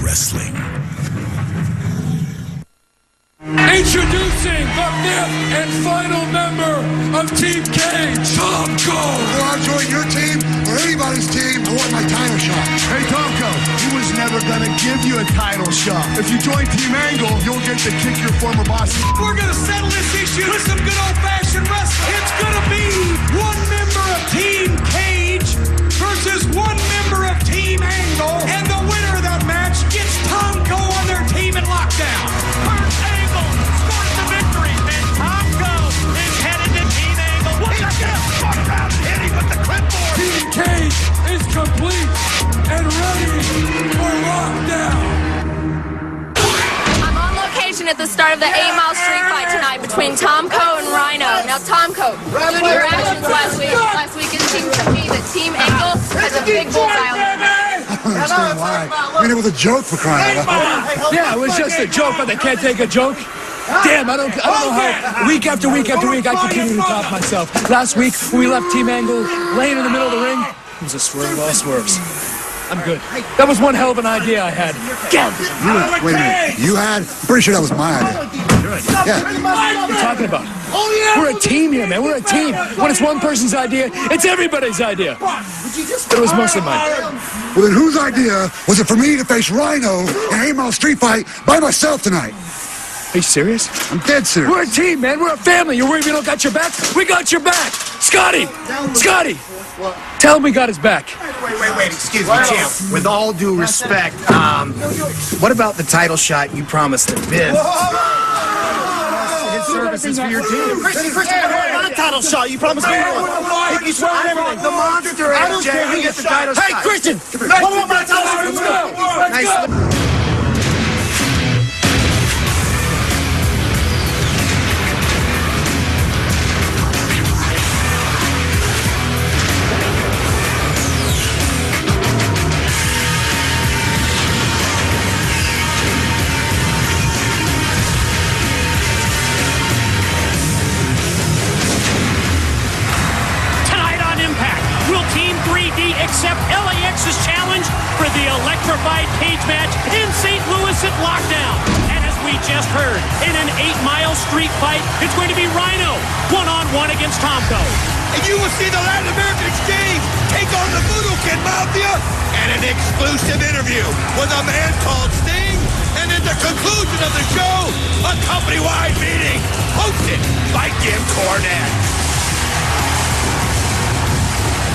wrestling. Introducing the fifth and final member of Team Cage, Tomko. Before I join your team or anybody's team, I want my title shot. Hey, Tomko, he was never going to give you a title shot. If you join Team Angle, you'll get to kick your former boss. We're going to settle this issue with some good old-fashioned wrestling. It's going to be one member of Team Cage versus one member of Team Angle. And the winner of that match gets Tomko on their team in lockdown. Kurt Angle scores the victory, and Tomko is headed to Team Angle. He's just spun around and hit him with the clipboard. Team Cage is complete and ready for lockdown. I'm on location at the start of the 8 Mile Street fight tonight between Tomko and Rhino. Now, Tomko, due to your actions last week it seemed to me that Team Angle has a big bullseye on their back. I don't understand why. I mean, it was a joke for crying out loud. Yeah, it was just a joke, but they can't take a joke. Damn, I don't know how week after week after week I continue to top myself. Last week, when we left Team Angle laying in the middle of the ring, it was a swerve of all swerves. I'm good. That was one hell of an idea I had. Wait a minute. You had? I'm pretty sure that was my idea. Your idea? Yeah. What are you talking about? We're a team here, man. We're a team. When it's one person's idea, it's everybody's idea. But it was mostly mine. Well, then whose idea was it for me to face Rhino in an 8 Mile Street fight by myself tonight? Are you serious? I'm dead serious. We're a team, man. We're a family. You're worried we don't got your back? We got your back. Scotty! Tell him we got his back. Wait, excuse me, champ. With all due respect, what about the title shot you promised to Biff? His services for your team. Christian, not a title shot. You promised me one. You swear on everything. The monster, I don't care. You get the title shot. Hey, Christian! What about my title shot? Nice. Accept LAX's challenge for the electrified cage match in St. Louis at Lockdown. And as we just heard, in an 8 Mile Street fight, it's going to be Rhino one-on-one against Tomko. And you will see the Latin American Exchange take on the Voodoo Kid Mafia and an exclusive interview with a man called Sting. And at the conclusion of the show, a company-wide meeting hosted by Jim Cornette.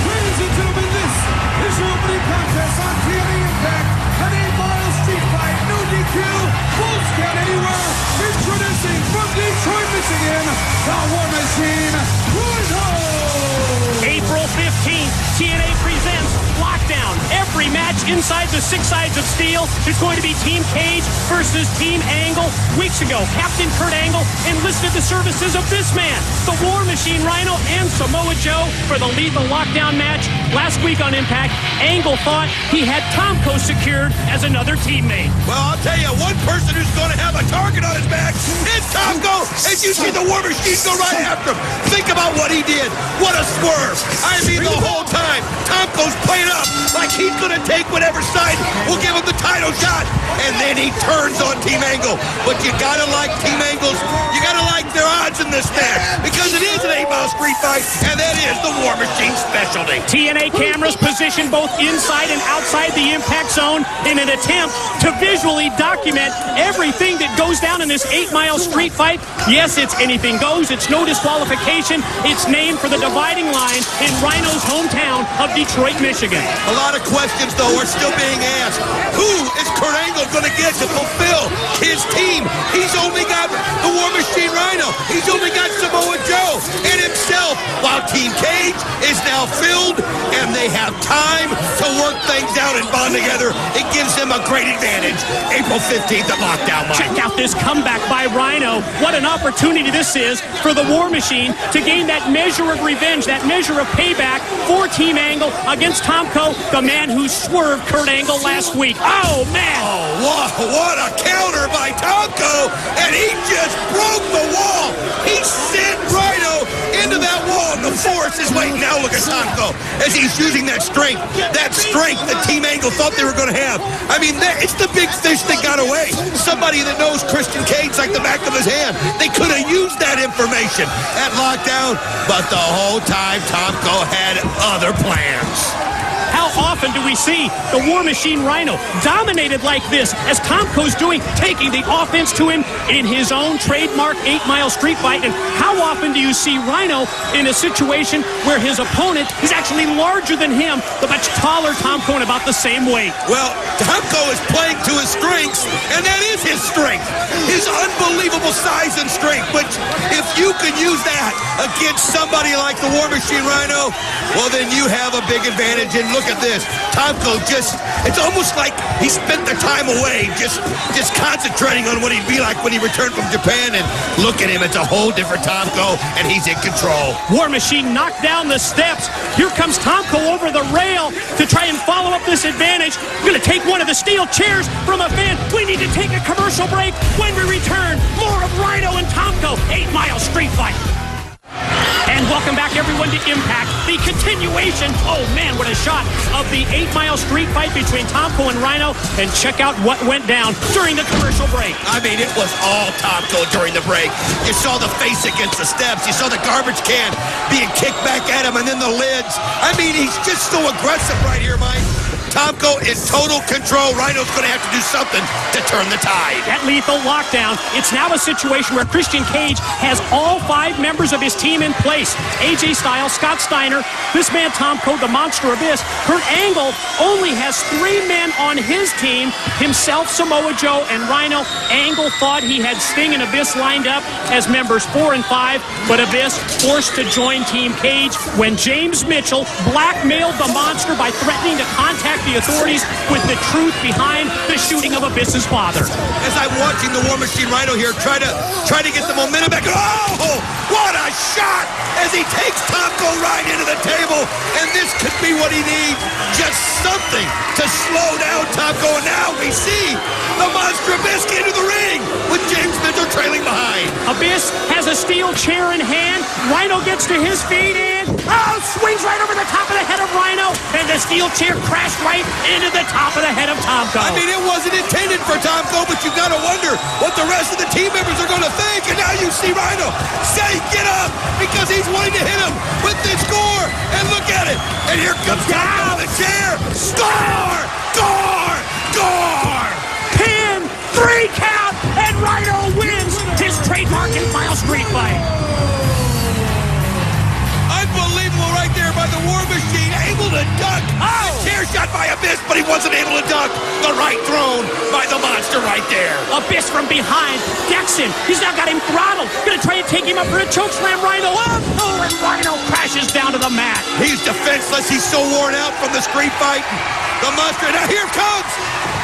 Ladies and gentlemen, this is your opening contest on TNA Impact. An 8 Mile Street fight, no DQ, Bulls Count Anywhere. Introducing from Detroit, Michigan, the War Machine, Rhino. April 15th, TNA presents Lockdown. Every match inside the 6 sides of steel is going to be Team Cage versus Team Angle. Weeks ago, Captain Kurt Angle enlisted the services of this man, the War Machine Rhino, and Samoa Joe for the Lethal Lockdown match. Last week on Impact, Angle thought he had Tomko secured as another teammate. Well, I'll tell you, one person who's going to have a target on his back is Tomko. As you see the War Machine go right after him. Think about what he did. What a swerve. I mean, the whole time, Tomko's played up like he's going to take whatever side will give him the title shot. And then he turns on Team Angle. But you got to like Team Angle's, you got to like their odds in this match. Because it is an 8 Mile Street fight, and that is the War Machine's specialty. TNA cameras positioned both inside and outside the impact zone in an attempt to visually document everything that goes down in this 8 Mile Street fight. Yes, it's anything goes. It's no disqualification. It's named for the dividing line in Rhino's hometown of Detroit, Michigan. A lot of questions, though, are still being asked. Who is Kurt Angle going to get to fulfill his team? He's only got the War Machine Rhino. He's only got Samoa Joe and himself, while Team Cage is now filled and they have time to work things out and bond together. It gives them a great advantage. April 15th at Lockdown, Mike. Check out this comeback by Rhino. What an opportunity this is for the War Machine to gain that measure of revenge, that measure of payback for Team Angle against Tomko, the man who swerved Kurt Angle last week. Oh, man. Oh, what a counter by Tomko, and he just broke the wall. He sent Rhino into that wall, the force is waiting. Now look at Tomko as he's using that strength that Team Angle thought they were going to have. I mean, it's the big fish that got away. Somebody that knows Christian Cage like the back of his hand. They could have used that information at lockdown, but the whole time Tomko had other plans. How often do we see the War Machine Rhino dominated like this, as Tomko's doing, taking the offense to him in his own trademark 8-Mile Street Fight? And how often do you see Rhino in a situation where his opponent is actually larger than him, the much taller Tomko, and about the same weight? Well, Tomko is playing to his strengths, and that is his strength. His unbelievable size and strength. But if you can use that against somebody like the War Machine Rhino, well, then you have a big advantage. And look at this. Tomko it's almost like he spent the time away just concentrating on what he'd be like when he returned from Japan. And look at him. It's a whole different Tomko, and he's in control. War Machine knocked down the steps. Here comes Tomko over the rail to try and follow up this advantage. Going to take one of the steel chairs from a fan. We need to take a commercial break. When we return, more of Rhino and Tomko, 8-Mile Street Fight. And welcome back, everyone, to Impact, the continuation, oh man, what a shot, of the 8-Mile Street Fight between Tomko and Rhino. And check out what went down during the commercial break. I mean, it was all Tomko during the break. You saw the face against the steps. You saw the garbage can being kicked back at him, and then the lids. I mean, he's just so aggressive right here, Mike. Tomko in total control. Rhino's going to have to do something to turn the tide. That lethal lockdown. It's now a situation where Christian Cage has all 5 members of his team in place. AJ Styles, Scott Steiner, this man Tomko, the Monster Abyss. Kurt Angle only has 3 men on his team, himself, Samoa Joe, and Rhino. Angle thought he had Sting and Abyss lined up as members 4 and 5, but Abyss forced to join Team Cage when James Mitchell blackmailed the Monster by threatening to contact the authorities with the truth behind the shooting of Abyss's father. As I'm watching the War Machine Rhino here try to get the momentum back. Oh, what a shot as he takes Tomko right into the table. And this could be what he needs. Just something to slow down Tomko. And now we see the Monster Abyss get into the ring with James Mitchell trailing behind. Abyss has a steel chair in hand. Rhino gets to his feet and swings right over the top of the head of Rhino. And the steel chair crashed right into the top of the head of Tomko. I mean, it wasn't intended for Tomko, but you've got to wonder what the rest of the team members are going to think. And now you see Rhino say, get up, because he's wanting to hit him with this score. And look at it. And here comes Tomko with the chair. Score! Score! Score! Pin! 3 count! And Rhino wins his trademark 8-Mile Street Fight. Unbelievable right there by the War Machine, able to duck. Chair shot by Abyss, but he wasn't able to duck. The right thrown by the Monster right there. Abyss from behind, decks him. He's now got him throttled. Gonna try and take him up for a chokeslam. Rhino up. Oh, and Rhino crashes down to the mat. He's defenseless. He's so worn out from the street fight. The Monster, now here comes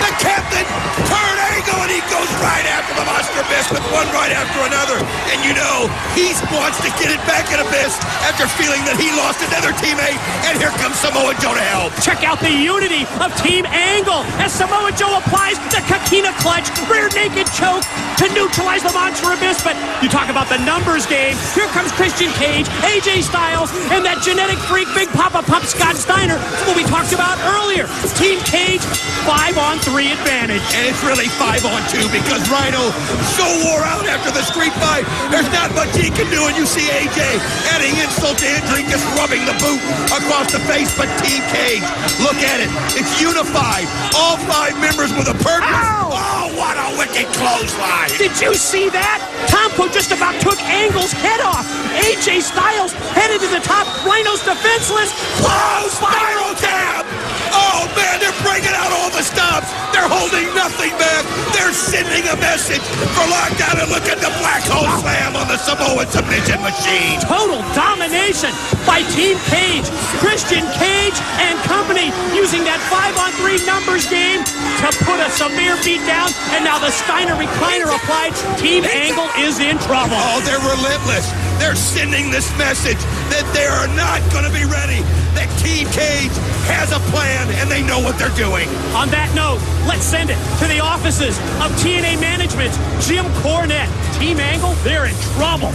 the captain, Kurt Angle, and he goes right after the Monster Abyss with one right after another. And you know, he wants to get it back at Abyss after feeling that he lost another teammate. And here comes Samoa Joe to help. Check out the unity of Team Angle as Samoa Joe applies the Kakina clutch, rear naked choke to neutralize the Monster Abyss. But you talk about the numbers game. Here comes Christian Cage, AJ Styles, and that genetic freak, Big Papa Pump Scott Steiner, who we talked about earlier. Team Cage, 5-on-3 advantage. And it's really 5-on-2 because Rhino so wore out after the street fight. There's not much he can do, and you see AJ adding insult to injury, just rubbing the boot across the face. But Team Cage, look at it. It's unified. All 5 members with a purpose. Ow! Oh, what a wicked clothesline. Did you see that? Tomko just about took Angle's head off. AJ Styles headed to the top. Rhino's defenseless. Whoa, spiral tap! Oh, man, they're breaking out all the stops. They're holding nothing back. They're sending a message for lockdown. And look at the black hole slam on the Samoan submission machine. Total domination by Team Cage. Christian Cage and company using that 5-on-3 numbers game to put a severe beat down. And now the Steiner recliner applied. Team Angle is in trouble. Oh, they're relentless. They're sending this message that they are not going to be ready. That Team Cage has a plan, and they know what they're doing. On that note, let's send it to the offices of TNA Management. Jim Cornette. Team Angle, they're in trouble.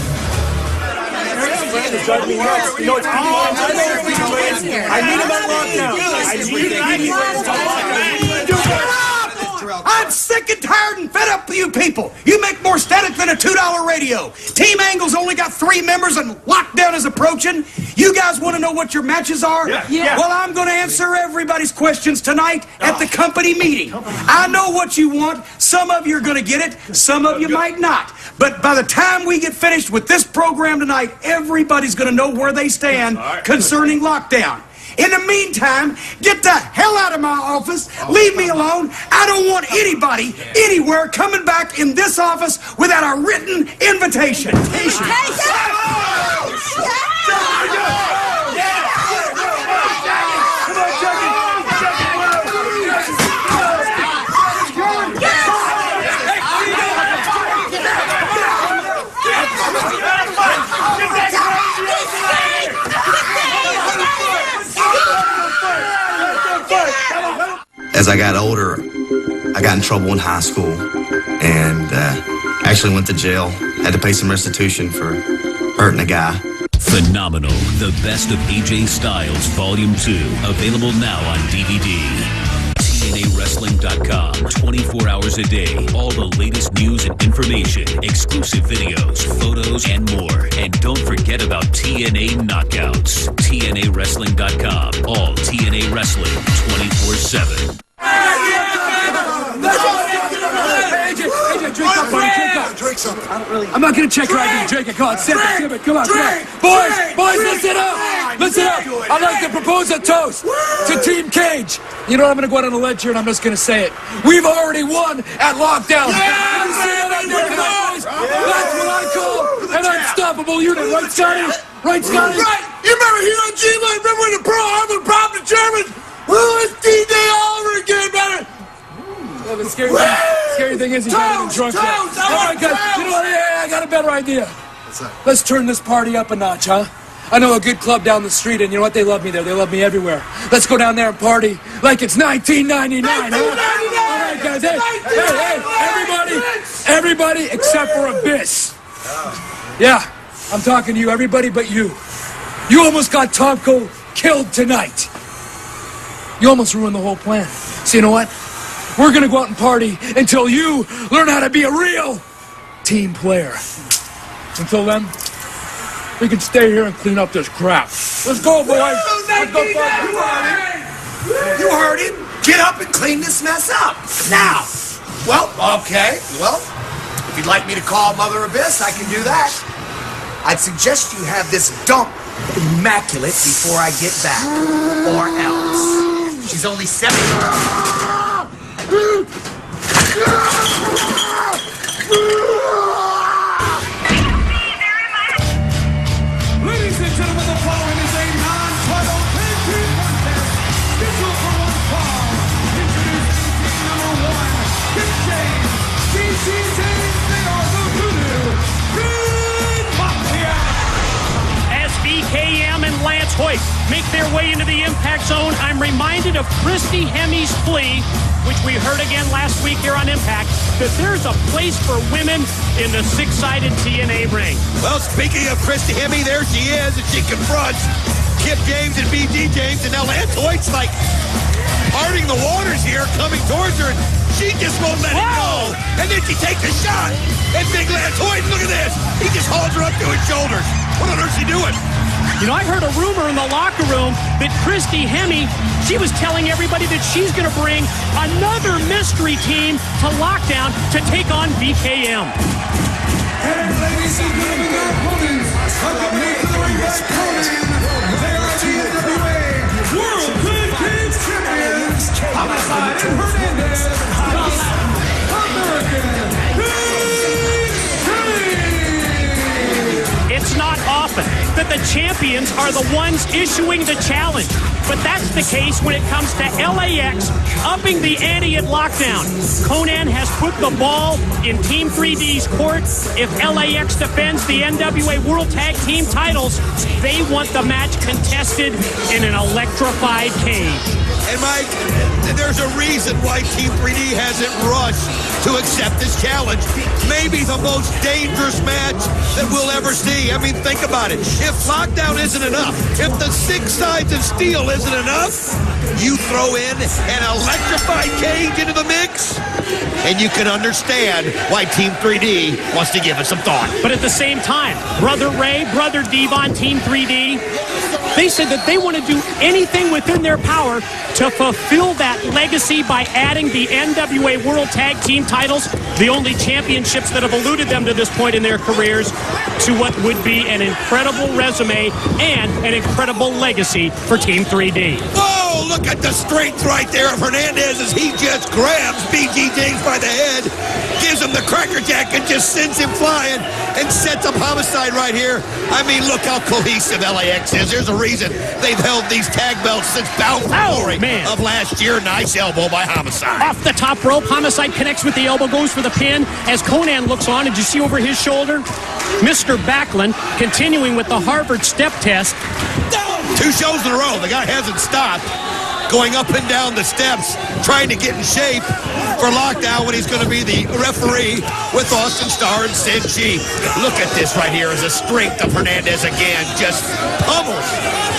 You know, it's I need him on lockdown. I'm sick and tired and fed up with you people. You make more static than a $2 radio. Team Angle's only got 3 members and lockdown is approaching. You guys want to know what your matches are? Yeah. Well, I'm going to answer everybody's questions tonight at the company meeting. I know what you want. Some of you are going to get it. Some of you might not. But by the time we get finished with this program tonight, everybody's going to know where they stand concerning lockdown. In the meantime, get the hell out of my office. Leave me alone. I don't want anybody, anywhere, coming back in this office without a written invitation. As I got older, I got in trouble in high school and actually went to jail. Had to pay some restitution for hurting a guy. Phenomenal. The Best of AJ Styles Volume 2. Available now on DVD. TNAWrestling.com. 24 hours a day. All the latest news and information. Exclusive videos, photos, and more. And don't forget about TNA Knockouts. TNAWrestling.com. All TNA Wrestling 24/7. Drink something. I'm not gonna check your ID. Drink it. Come on, sip it. Come on. Boys, listen up. I'd like to propose a toast to Team Cage. You know what? I'm gonna go out on a ledge here and I'm just gonna say it. We've already won at lockdown. That's what I call an unstoppable unit, right, Scotty? Right. You remember Hero G-Line? Remember when the Pearl Harbor bombed the Germans? Well, it's D-Day all over again, brother. Well, the scary thing is he's not even drunk yet. All right, guys. You know what? Yeah, I got a better idea. Let's turn this party up a notch, huh? I know a good club down the street, and you know what? They love me there. They love me everywhere. Let's go down there and party like it's 1999. All right, guys. Hey, everybody except for Abyss. Yeah, I'm talking to you, everybody but you. You almost got Tomko killed tonight. You almost ruined the whole plan. So you know what? We're gonna go out and party until you learn how to be a real team player. Until then, we can stay here and clean up this crap. Let's go, boys. Let's go, You heard him. Get up and clean this mess up. Now. Well, okay. Well, if you'd like me to call Mother Abyss, I can do that. I'd suggest you have this dump immaculate before I get back. Or else. She's only 7. Ladies and gentlemen, the following is a non-title tag team contest scheduled for one fall. Introducing team number 1, Kip James. DC James, they are the Voodoo Green Mafia. As BKM and Lance Hoyt make their way into the Impact Zone, I'm reminded of Christy Hemi's plea, which we heard again last week here on Impact, that there's a place for women in the 6-sided TNA ring. Well, speaking of Christy Hemme, there she is, and she confronts Kip James and BG James, and now Lance Hoyt's like parting the waters here, coming towards her, and she just won't let it go. And then she takes a shot, and big Lance Hoyt, look at this, he just hauls her up to his shoulders. What on earth is she doing? You know, I heard a rumor in the locker room that Christy Hemme, she was telling everybody that she's going to bring another mystery team to Lockdown to take on BKM. And ladies and gentlemen, their opponents are coming to the ring this morning. They are the NWA World Tag Team Champions, Homicide and Hernandez, American Big It's not often that the champions are the ones issuing the challenge. but that's the case when it comes to LAX upping the ante at Lockdown. Konnan has put the ball in Team 3D's court. If LAX defends the NWA World Tag Team titles, they want the match contested in an electrified cage. And Mike, there's a reason why Team 3D hasn't rushed to accept this challenge. Maybe the most dangerous match that we'll ever see. I mean, think about it. If Lockdown isn't enough, if the 6 sides of steel isn't enough, you throw in an electrified cage into the mix, and you can understand why Team 3D wants to give it some thought. But at the same time, Brother Ray, Brother Devon, Team 3D, they said that they want to do anything within their power to fulfill that legacy by adding the NWA World Tag Team titles, the only championships that have eluded them to this point in their careers, to what would be an incredible resume and an incredible legacy for Team 3D. Whoa, look at the strength right there of Hernandez as he just grabs BG James by the head, gives him the Cracker Jack and just sends him flying and sets up Homicide right here. I mean, look how cohesive LAX is. There's a reason they've held these tag belts since Bound for Glory of last year. Nice elbow by Homicide. Off the top rope, Homicide connects with the elbow, goes for the pin as Konnan looks on. Did you see over his shoulder? Mr. Backlund continuing with the Harvard step test. 2 shows in a row. The guy hasn't stopped. Going up and down the steps, trying to get in shape for Lockdown when he's going to be the referee with Austin Starr and Sid G. Look at this right here as the strength of Hernandez again just pummels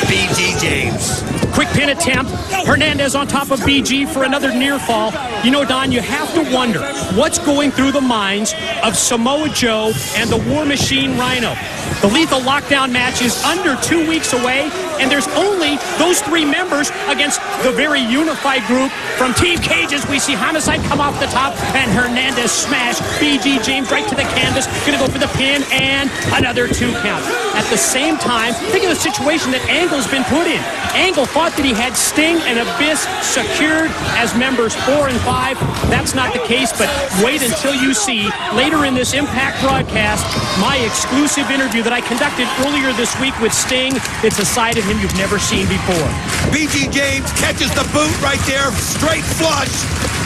BG James. Quick pin attempt. Hernandez on top of BG for another near fall. You know, Don, you have to wonder what's going through the minds of Samoa Joe and the War Machine Rhino. The Lethal Lockdown match is under 2 weeks away, and there's only those 3 members against the very unified group from Team Cages. We see Homicide come off the top, and Hernandez smash BG James right to the canvas. Gonna go for the pin, and another 2 count. At the same time, think of the situation that Angle's been put in. Angle thought that he had Sting and Abyss secured as members 4 and 5. That's not the case, but wait until you see later in this Impact broadcast my exclusive interview that I conducted earlier this week with Sting. It's a side of him you've never seen before. BG James catches the boot right there, straight flush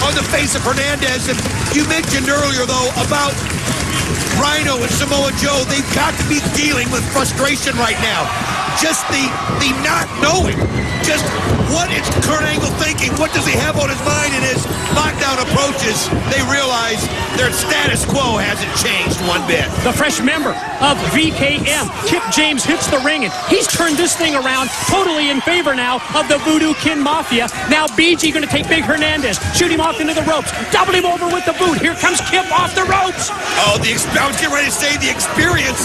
on the face of Hernandez. And you mentioned earlier, though, about Rhino and Samoa Joe. They've got to be dealing with frustration right now. Just the not knowing just what is Kurt Angle thinking. What does he have on his mind? And as Lockdown approaches, they realize their status quo hasn't changed one bit. The fresh member of VKM, Kip James, hits the ring, and he's turned this thing around totally in favor now of the Voodoo Kin Mafia. Now BG going to take Big Hernandez, shoot him off into the ropes, double him over with the boot. Here comes Kip off the ropes. Oh, I was getting ready to say the experience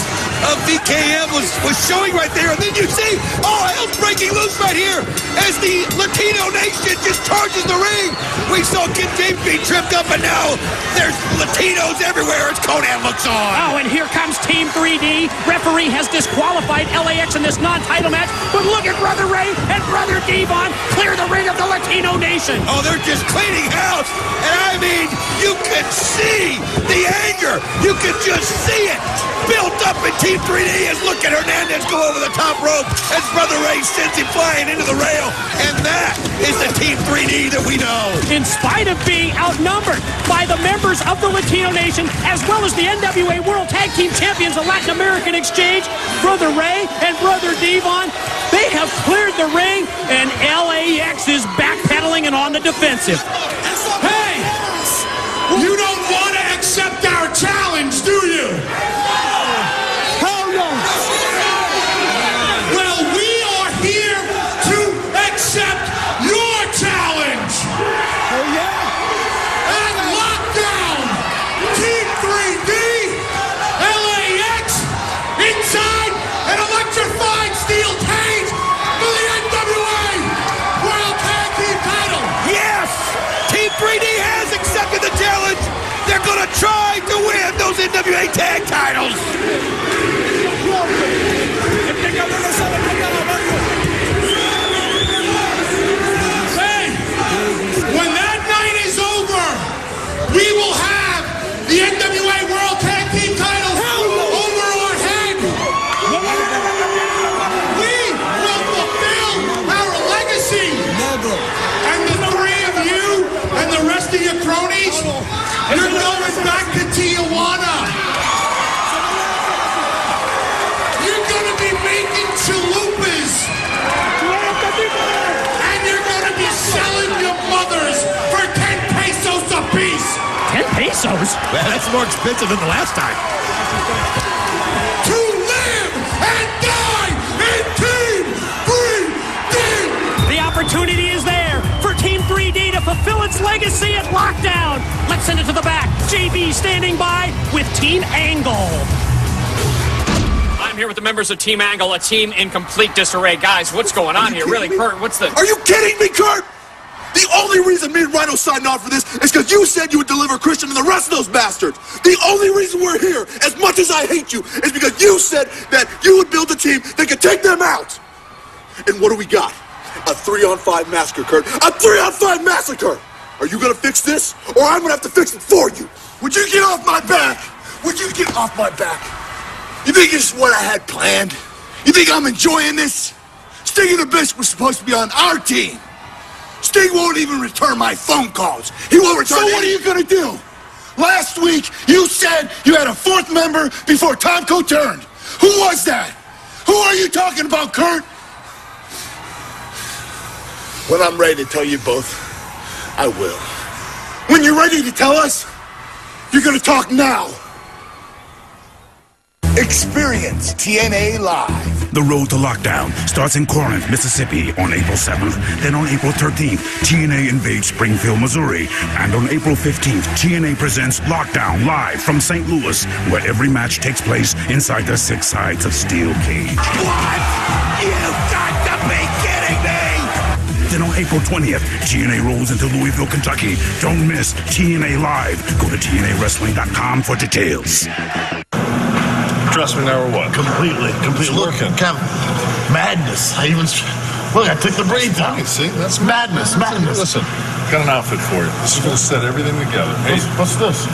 of VKM was showing right there. And then you see, oh, hell's breaking loose right here as the Latino Nation just charges the ring. We saw Kip James being tripped up, and now there's Latinos everywhere as Konnan looks on. Oh, and here comes Team 3D. Referee has disqualified LAX in this non-title match, but look at Brother Ray and Brother Devon clear the ring of the Latino Nation. Oh, they're just cleaning house. And I mean, you can see the anger. You can just see it built up in Team 3D as look at Hernandez go over the top rope as Brother Ray sends him flying into the rail. And that is the Team 3D that we know. In spite of being outnumbered by the members of the Latino Nation, as well as the NWA World Tag Team Champions of Latin American Exchange, Brother Ray and Brother Devon, they have cleared the ring, and LAX is backpedaling and on the defensive. Hey! You don't want to accept our challenge, do you? Hell no. Well, we are here to accept your challenge. Oh, yeah. And Lockdown, Team 3D, LAX, inside an electrified steel cage for the NWA World Tag Team title. Yes! Team 3D has accepted the challenge. They're going to try to win those man. That's more expensive than the last time. To live and die in Team 3D! The opportunity is there for Team 3D to fulfill its legacy at Lockdown. Let's send it to the back. JB standing by with Team Angle. I'm here with the members of Team Angle, a team in complete disarray. Guys, what's going on here? Really, Kurt, what's the... Are you kidding me, Kurt? The only reason me and Rhino signed on for this is because you said you would deliver Christian and the rest of those bastards. The only reason we're here, as much as I hate you, is because you said that you would build a team that could take them out. And what do we got? A 3-on-5 massacre, Kurt. A 3-on-5 massacre! Are you gonna fix this, or I'm gonna have to fix it for you? Would you get off my back? Would you get off my back? You think this is what I had planned? You think I'm enjoying this? Sting and the Biscuit was supposed to be on our team. Sting won't even return my phone calls. He won't return. So what are you gonna do? Last week, you said you had a 4th member before Tomko turned. Who was that? Who are you talking about, Kurt? When I'm ready to tell you both, I will. When you're ready to tell us, you're gonna talk now. Experience TNA Live. The Road to Lockdown starts in Corinth, Mississippi on April 7th. Then on April 13th, TNA invades Springfield, Missouri. And on April 15th, TNA presents Lockdown live from St. Louis, where every match takes place inside the 6 sides of steel cage. What? You've got to be kidding me! Then on April 20th, TNA rolls into Louisville, Kentucky. Don't miss TNA Live. Go to TNAWrestling.com for details. Trust me now or what? Completely Looking. Kind of madness. Look, I took the braids out. See, that's madness. Listen, got an outfit for you. This is going to set everything together. Hey, What's this?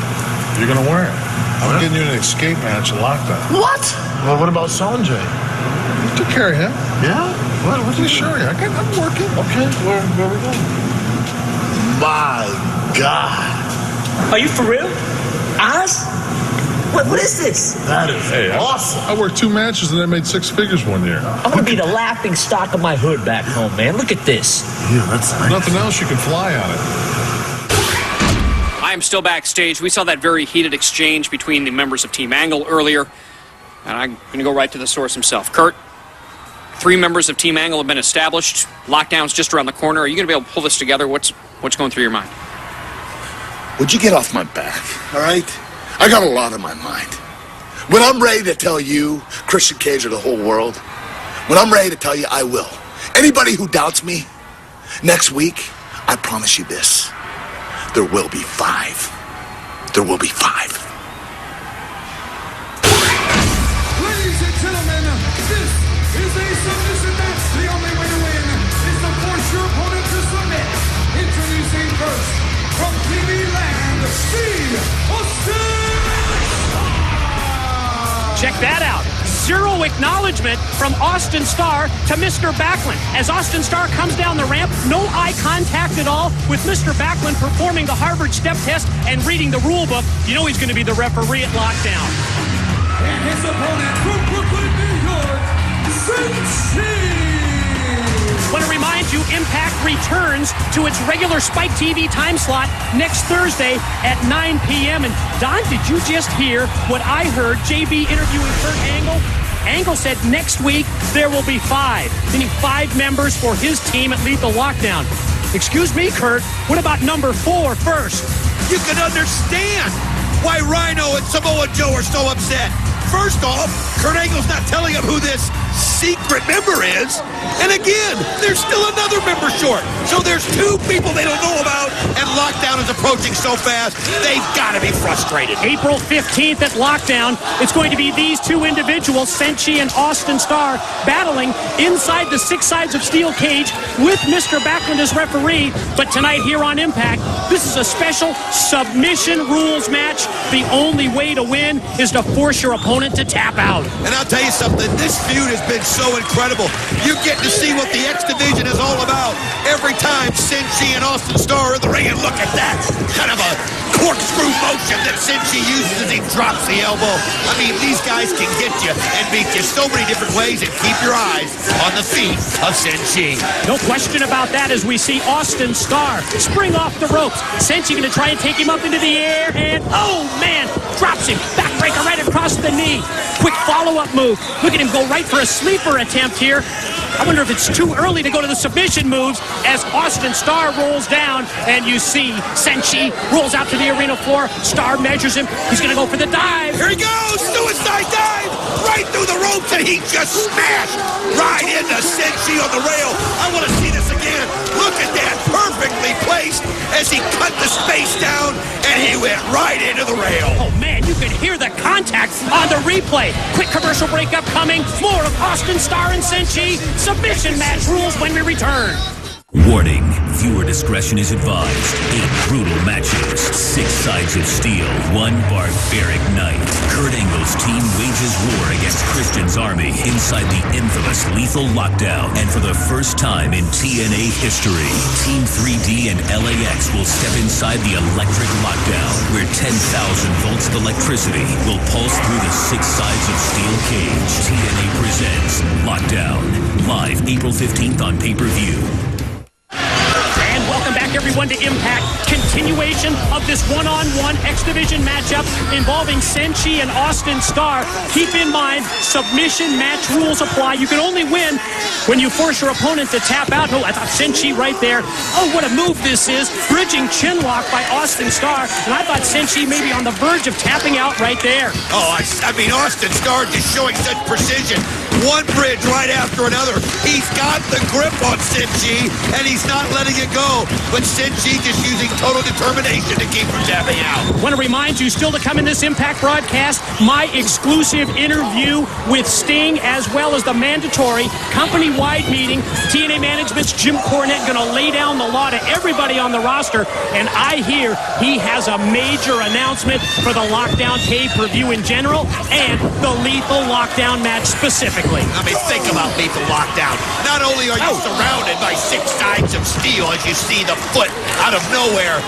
you're going to wear it. I'm getting you an escape match at Lockdown. What? Well, what about Sanjay? You took care of him. Yeah? What Let me show you. I'm working. Okay, where we going? My God. Are you for real? Oz? What is this? That is awesome. I worked 2 matches and I made 6 figures one year. I'm gonna be the laughing stock of my hood back home, man. Look at this. Yeah, that's nice. Nothing else, you can fly on it. I am still backstage. We saw that very heated exchange between the members of Team Angle earlier. And I'm going to go right to the source himself. Kurt, 3 members of Team Angle have been established. Lockdown's just around the corner. Are you going to be able to pull this together? What's going through your mind? Would you get off my back, all right? I got a lot on my mind. When I'm ready to tell you, Christian Cage, or the whole world, when I'm ready to tell you, I will. Anybody who doubts me, next week, I promise you this. There will be 5. There will be 5. Ladies and gentlemen, this is a submission match. The only way to win is to force your opponent to submit. Introducing first, from TV Land, Steve Austin! Check that out. 0 acknowledgement from Austin Starr to Mr. Backlund. As Austin Starr comes down the ramp, no eye contact at all with Mr. Backlund performing the Harvard step test and reading the rule book. You know he's going to be the referee at Lockdown. And his opponent from Brooklyn, New York, Senshi! Want to remind you, Impact returns to its regular Spike TV time slot next Thursday at 9 p.m. And Don, did you just hear what I heard JB interviewing Kurt Angle? Angle said next week there will be 5, meaning 5 members for his team at Lethal Lockdown. Excuse me, Kurt, what about number 4 first? You can understand why Rhino and Samoa Joe are so upset. First off, Kurt Angle's not telling him who this secret member is. And again, there's still another member short. So there's 2 people they don't know about, and Lockdown is approaching so fast, they've got to be frustrated. April 15th at Lockdown, it's going to be these 2 individuals, Senshi and Austin Starr, battling inside the 6 sides of steel cage with Mr. Backlund as referee. But tonight here on Impact, this is a special submission rules match. The only way to win is to force your opponent to tap out. And I'll tell you something, this feud has been so incredible. You get to see what the X Division is all about every time Senshi and Austin Starr are in the ring. And look at that, kind of a corkscrew motion that Senshi uses as he drops the elbow. I mean, these guys can get you and beat you so many different ways, and keep your eyes on the feet of Senshi. No question about that as we see Austin Starr spring off the ropes. Senshi going to try and take him up into the air, and oh man, drops him. Backbreaker right across the knee. Quick follow-up move. Look at him go right for a sleeper attempt here. I wonder if it's too early to go to the submission moves as Austin Starr rolls down, and you see Senshi rolls out to the arena floor. Starr measures him. He's going to go for the dive. Here he goes, suicide dive, right through the ropes, and he just smashed right into Senshi on the rail. I want to see this again. Look at that, perfectly placed as he cut the space down, and he went right into the rail. Oh man, you can hear the contact on the replay. Quick commercial break upcoming. More of Austin Starr and Senshi. Submission match rules when we return. Warning, viewer discretion is advised. 8 brutal matches, 6 sides of steel, 1 barbaric night. Kurt Angle's team wages war against Christian's army inside the infamous Lethal Lockdown. And for the first time in TNA history, Team 3D and LAX will step inside the Electric Lockdown, where 10,000 volts of electricity will pulse through the 6 sides of steel cage. TNA presents Lockdown, live April 15th on pay-per-view. And welcome back, everyone, to Impact. Continuation of this one-on-one X Division matchup involving Senshi and Austin Starr. Keep in mind, submission match rules apply. You can only win when you force your opponent to tap out. Oh, I thought Senshi right there. Oh, what a move this is. Bridging chin lock by Austin Starr. And I thought Senshi may be on the verge of tapping out right there. Oh, I mean, Austin Starr just showing such precision. One bridge right after another. He's got the grip on Senshi, and he's not letting it go. But Senshi just using total determination to keep from tapping out. I want to remind you, still to come in this Impact broadcast, my exclusive interview with Sting, as well as the mandatory company-wide meeting. TNA management's Jim Cornette going to lay down the law to everybody on the roster, and I hear he has a major announcement for the Lockdown pay-per-view in general and the Lethal Lockdown match specifically. I mean, think about Lethal Lockdown. Not only are you surrounded by 6 sides of steel as you see the foot out of nowhere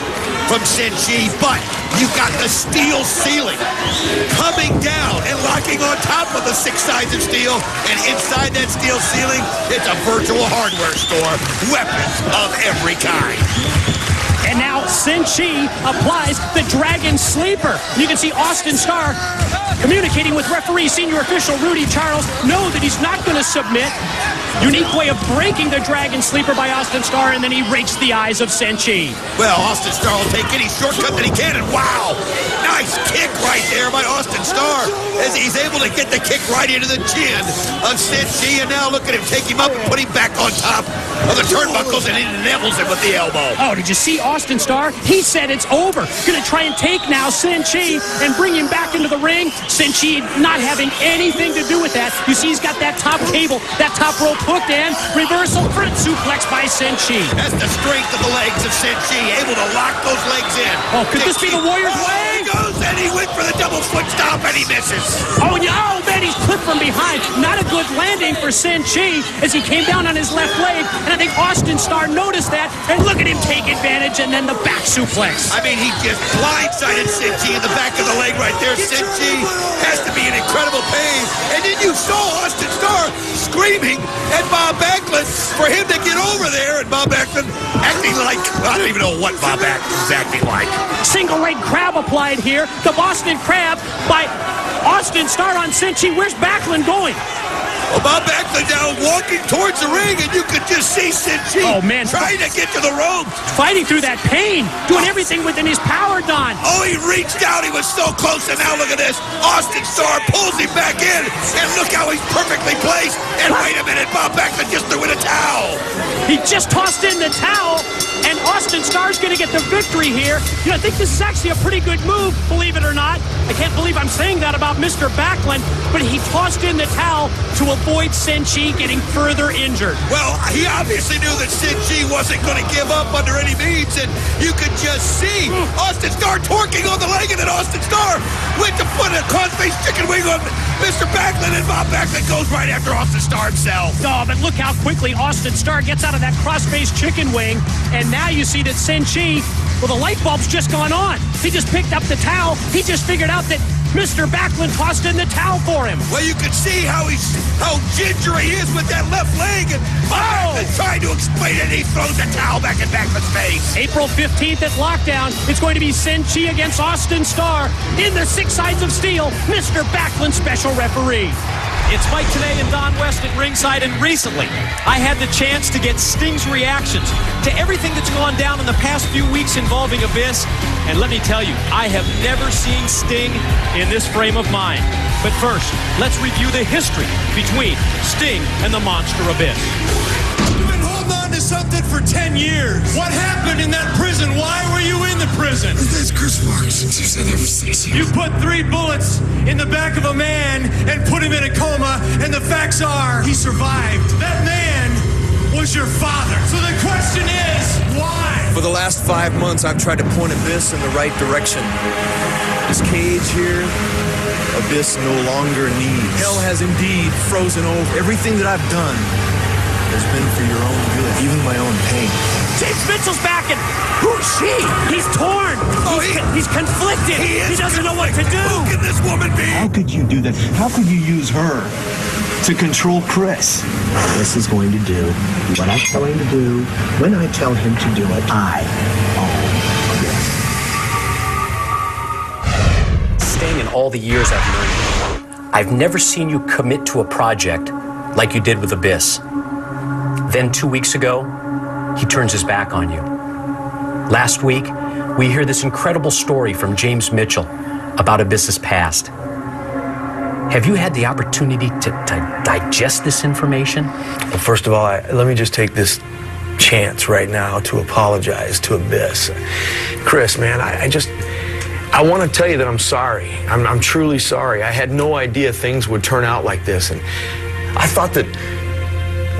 from Senshi, but you've got the steel ceiling coming down and locking on top of the 6 sides of steel, and inside that steel ceiling, it's a virtual hardware store, weapons of every kind. And now Senshi applies the Dragon Sleeper. You can see Austin Starr communicating with referee senior official Rudy Charles. Know that he's not going to submit. Unique way of breaking the Dragon Sleeper by Austin Starr, and then he rakes the eyes of Senshi. Well, Austin Starr will take any shortcut that he can, and wow! Nice kick right there by Austin Starr as he's able to get the kick right into the chin of Senshi, and now look at him take him up and put him back on top of the turnbuckles, and he nibbles him with the elbow. Oh, did you see Austin Starr? He said it's over. Going to try and take now Senshi and bring him back into the ring. Senshi not having anything to do with that. You see he's got that top cable, that top rope hooked in. Reversal front suplex by Senshi. That's the strength of the legs of Senshi, able to lock those legs in. Oh, could this be the Warrior's way? He goes, and he went for the double foot stomp, and he misses. Oh, yeah, man, he's clipped from behind. Not a good landing for Senshi as he came down on his left leg, and I think Austin Starr noticed that, and look at him take advantage, and then the back suplex. I mean, he just blindsided Senshi in the back of the leg right there. Senshi has to be in incredible pain, and then you saw Austin Starr screaming at Bob Backlund for him to get over there, and Bob Backlund acting like, I don't even know what Bob Backlund's acting like. Single leg crab applied here. The Boston Crab by Austin Starr on Senshi. Where's Backlund going? Well, Bob Backlund now walking towards the ring, and you could just see Senshi trying to get to the ropes. Fighting through that pain, doing everything within his power, Don. Oh, he reached out. He was so close, and now look at this. Austin Starr pulls him back in, and look how he's perfectly placed. And wait a minute, Bob Backlund just threw in a towel. He just tossed in the towel, and Austin Starr's going to get the victory here. You know, I think this is actually a pretty good move, believe it or not. I can't believe I'm saying that about Mr. Backlund, but he tossed in the towel to avoid Senshi getting further injured. Well, he obviously knew that Senshi wasn't going to give up under any means, and you could just see Austin Starr torquing on the leg, and then Austin Starr went to put a cross-faced chicken wing on Mr. Backlund, and Bob Backlund goes right after Austin Starr himself. Oh, but look how quickly Austin Starr gets out of that cross-faced chicken wing, and now you see that Senshi, well, the light bulb's just gone on. He just picked up the towel. He just figured out that Mr. Backlund tossed in the towel for him. Well, you can see how ginger he is with that left leg, and Backlund trying to explain it, he throws the towel back in Backlund's face. April 15th at Lockdown, it's going to be Senshi against Austin Starr in the Six Sides of Steel, Mr. Backlund special referee. It's Fight Today and Don West at ringside, and recently I had the chance to get Sting's reactions to everything that's gone down in the past few weeks involving Abyss, and let me tell you, I have never seen Sting in this frame of mind. But first, let's review the history between Sting and the monster Abyss. You've been holding on to something for 10 years. What happened in that prison? Why were you in the prison? His name's Chris Marks. I never see You put 3 bullets in the back of a man and put him in a coma, and the facts are he survived. That man was your father. So the question is, why? For the last 5 months, I've tried to point Abyss in the right direction. This cage here, Abyss no longer needs. Hell has indeed frozen over. Everything that I've done has been for your own good, even my own pain. James Mitchell's back, and who's she? He's torn. He's conflicted. He doesn't know what to do. Who can this woman be? How could you do that? How could you use her to control Chris? Chris is going to do what I tell him to do when I tell him to do it. I own this. Sting, in all the years I've known you, I've never seen you commit to a project like you did with Abyss. Then 2 weeks ago, he turns his back on you. Last week, we hear this incredible story from James Mitchell about Abyss's past. Have you had the opportunity to digest this information? Well, first of all, let me just take this chance right now to apologize to Abyss. Chris, man, I want to tell you that I'm sorry. I'm truly sorry. I had no idea things would turn out like this, and I thought that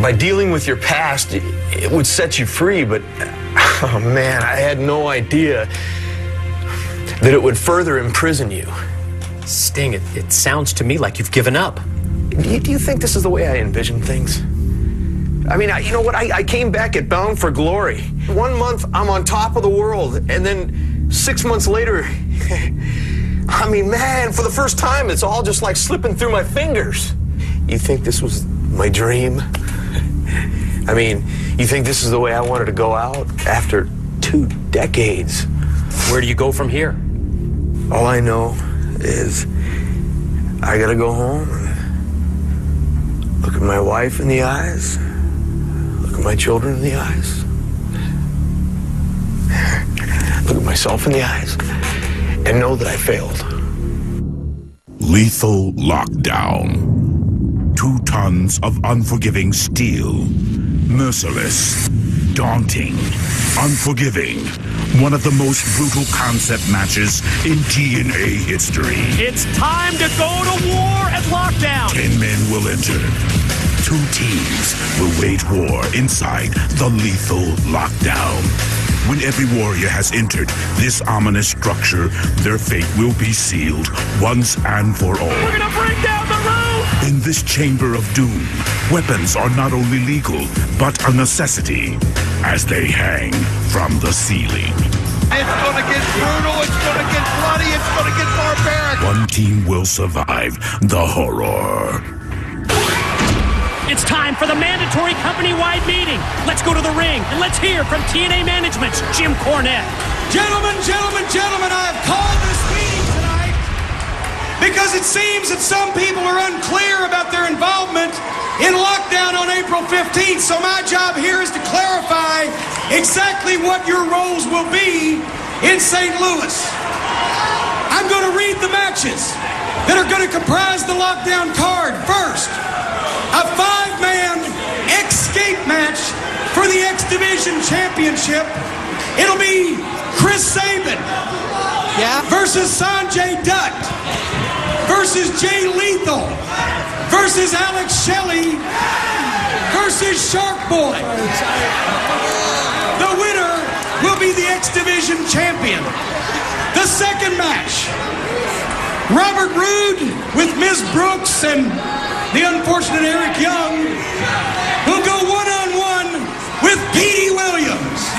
by dealing with your past, it would set you free, but, oh man, I had no idea that it would further imprison you. Sting, it sounds to me like you've given up. Do you think this is the way I envision things? I mean, you know what? I came back at Bound for Glory. 1 month, I'm on top of the world, and then 6 months later, I mean, man, for the first time, it's all just like slipping through my fingers. You think this was my dream? I mean, you think this is the way I wanted to go out after 2 decades? Where do you go from here? All I know is I gotta go home and look at my wife in the eyes, look at my children in the eyes, look at myself in the eyes, and know that I failed. Lethal Lockdown. 2 tons of unforgiving steel. Merciless. Daunting. Unforgiving. One of the most brutal concept matches in TNA history. It's time to go to war at Lockdown. 10 men will enter. 2 teams will wage war inside the Lethal Lockdown. When every warrior has entered this ominous structure, their fate will be sealed once and for all. We're gonna bring down the roof! In this chamber of doom, weapons are not only legal, but a necessity, as they hang from the ceiling. It's gonna get brutal, it's gonna get bloody, it's gonna get barbaric. One team will survive the horror. It's time for the mandatory company-wide meeting. Let's go to the ring, and let's hear from TNA Management's Jim Cornette. Gentlemen, I have called this meeting tonight because it seems that some people are unclear about their involvement in Lockdown on April 15th. So my job here is to clarify exactly what your roles will be in St. Louis. I'm going to read the matches that are going to comprise the Lockdown card. First, a 5-man Escape match for the X Division Championship It'll be Chris Sabin versus Sanjay Dutt versus Jay Lethal versus Alex Shelley versus Shark Boy. The winner will be the X Division champion. The second match, Robert Roode with Ms. Brooks and the unfortunate Eric Young will go one-on-one with Petey Williams.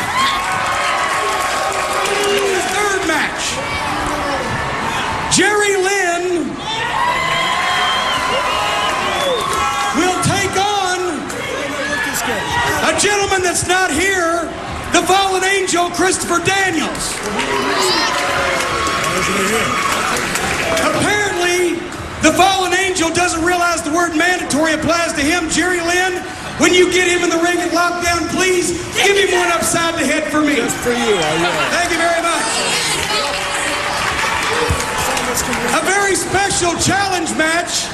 The third match, Jerry Lynn will take on a gentleman that's not here, the fallen angel, Christopher Daniels. Apparently, the fallen angel doesn't realize the word mandatory applies to him. Jerry Lynn, when you get him in the ring at Lockdown, please give him one upside the head for me. Just for you, Thank you very much. A very special challenge match.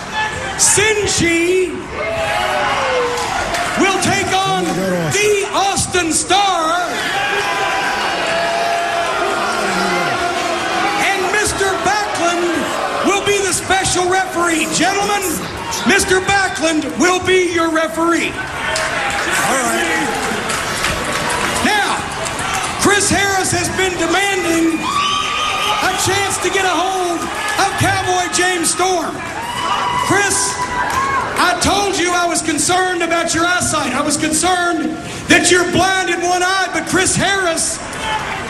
Sinchi will take on the Austin Star. And Mr. Backlund will be the special referee. Gentlemen, Mr. Backlund will be your referee. All right. Now, Chris Harris has been demanding a chance to get a hold of Cowboy James Storm. Chris, I told you I was concerned about your eyesight. I was concerned that you're blind in one eye, but Chris Harris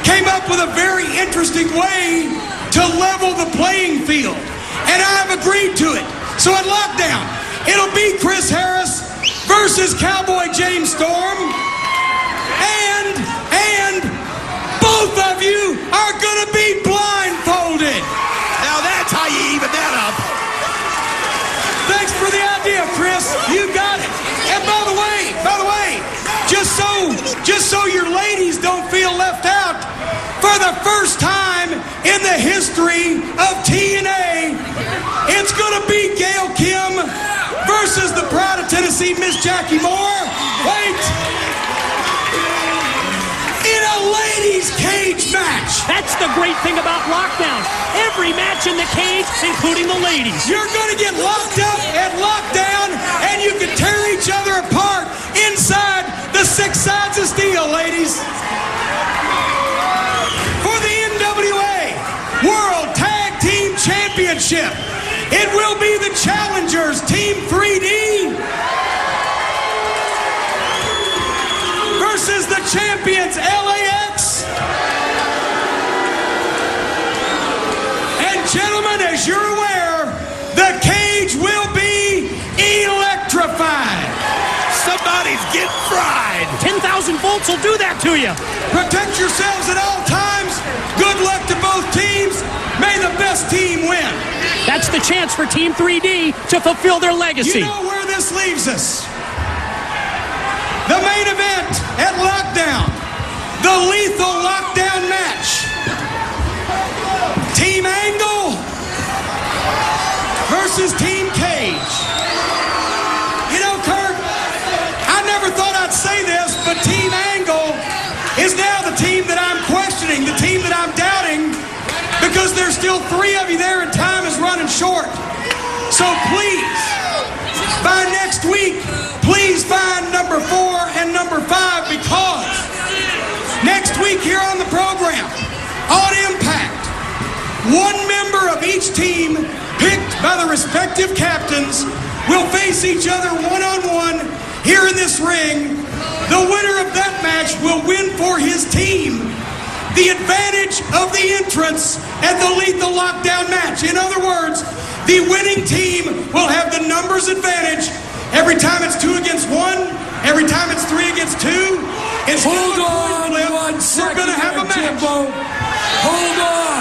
came up with a very interesting way to level the playing field. And I've agreed to it. So at Lockdown, it'll be Chris Harris versus Cowboy James Storm. And both of you are gonna be blindfolded. Now that's how you even that up. Thanks for the idea, Chris. You got it. And by the way, just so your ladies don't feel left out, for the first time in the history of TNA, it's gonna be Gail Kim versus the Pride of Tennessee, Miss Jackie Moore. Wait. In a ladies' cage match. That's the great thing about Lockdown. Every match in the cage, including the ladies. You're gonna get locked up at Lockdown, and you can tear each other apart inside the 6 sides of steel, ladies. For the NWA World Tag Team Championship, it will be the challengers, Team 3D, versus the champions, LAX. And gentlemen, as you're aware, the cage will be electrified. Somebody's getting fried. 10,000 volts will do that to you. Protect yourselves at all times. Good luck to both teams. May the best team win. That's the chance for Team 3D to fulfill their legacy. You know where this leaves us. The main event at Lockdown. The lethal Lockdown match. Team Angle versus Team Cage. You know, Kurt, I never thought I'd say this, but Team Angle is now the team that I'm questioning, the team that I'm doubting, because there's still 3 of you there and time is running short. So please, by next week, please find number 4 and number 5, because next week here on the program, on Impact, one member of each team picked by the respective captains will face each other one-on-one here in this ring. The winner of that match will win for his team the advantage of the entrance at the lethal Lockdown match. In other words, the winning team will have the numbers advantage every time it's 2 against 1, every time it's 3 against 2. It's Hold on 1 second. We're going to have a match. Jimbo. Hold on.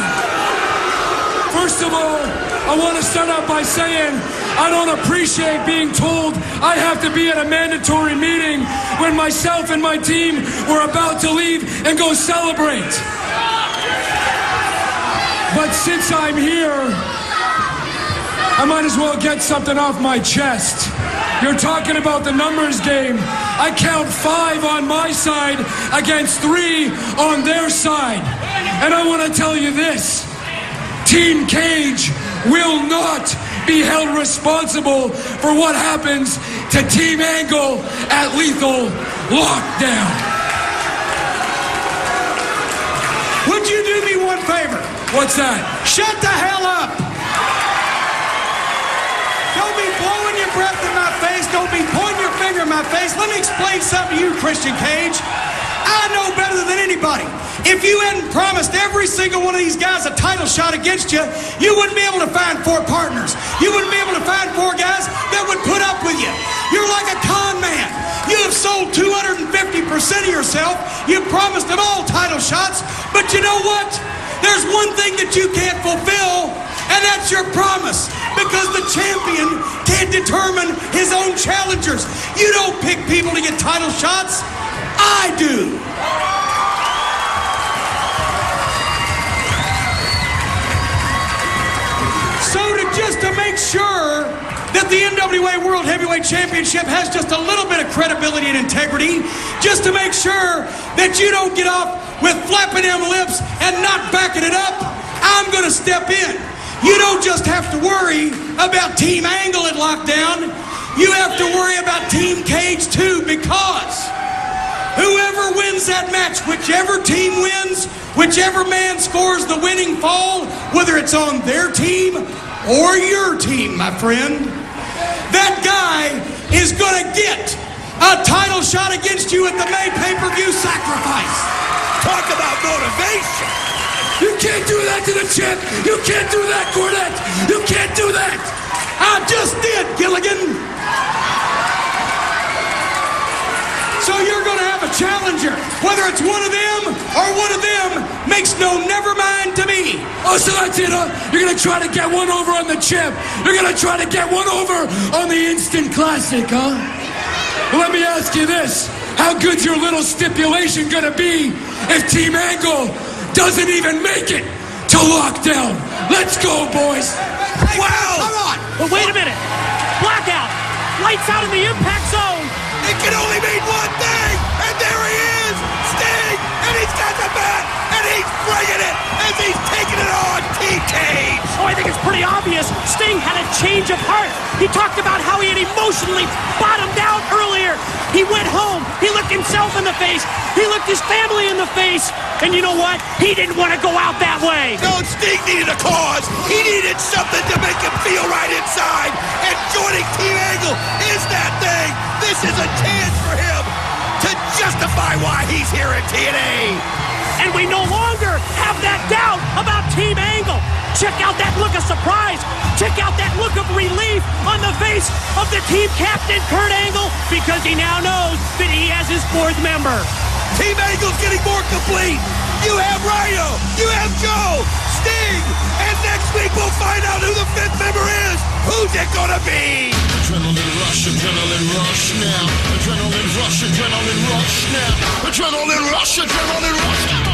First of all, I want to start out by saying I don't appreciate being told I have to be at a mandatory meeting when myself and my team were about to leave and go celebrate. But since I'm here, I might as well get something off my chest. You're talking about the numbers game. I count 5 on my side against 3 on their side. And I want to tell you this. Team Cage will not be held responsible for what happens to Team Angle at Lethal Lockdown. Would you do me one favor? What's that? Shut the hell up! Don't be blowing your breath in my face. Don't be pointing your finger in my face. Let me explain something to you, Christian Cage. I know better than anybody. If you hadn't promised every single one of these guys a title shot against you, you wouldn't be able to find 4 partners. You wouldn't be able to find 4 guys that would put up with you. You're like a con man. You have sold 250% of yourself. You've promised them all title shots. But you know what? There's one thing that you can't fulfill, and that's your promise. Because the champion can't determine his own challengers. You don't pick people to get title shots. I do. Just to make sure that the NWA World Heavyweight Championship has just a little bit of credibility and integrity, just to make sure that you don't get off with flapping them lips and not backing it up, I'm going to step in. You don't just have to worry about Team Angle at Lockdown. You have to worry about Team Cage too, because whoever wins that match, whichever team wins, whichever man scores the winning fall, whether it's on their team or your team, my friend, that guy is going to get a title shot against you at the May pay-per-view sacrifice. Talk about motivation. You can't do that to the champ. You can't do that, Cornette. You can't do that. I just did, Gilligan. So you're going to have a challenger. Whether it's one of them or one of them makes no never mind to me. Oh, so that's it, huh? You're going to try to get one over on the champ. You're going to try to get one over on the Instant Classic, huh? Well, let me ask you this. How good's your little stipulation going to be if Team Angle doesn't even make it to Lockdown? Let's go, boys. Wow! Come on. But wait a minute. Blackout. Lights out in the impact zone. It can only mean one thing, and there he is, Sting, and he's got the bat, and he's bringing it as he's taking it on Team Cage. Oh, I think it's pretty obvious. Sting had a change of heart. He talked about how he had emotionally bottomed out earlier. He went home. He looked himself in the face. He looked his family in the face. And you know what? He didn't want to go out that way. No, Sting needed a cause. He needed something to make him feel right inside. And joining Team Angle is that thing. This is a chance for him to justify why he's here at TNA. And we no longer have that doubt about Team Angle. Check out that look of surprise. Check out that look of relief on the face of the team captain, Kurt Angle, because he now knows that he has his 4th member. Team Angle's getting more complete. You have Rhino. You have Joe. Sting. And next week we'll find out who the 5th member is. Who's it gonna be? Adrenaline rush now. Adrenaline rush now. Adrenaline rush, adrenaline rush.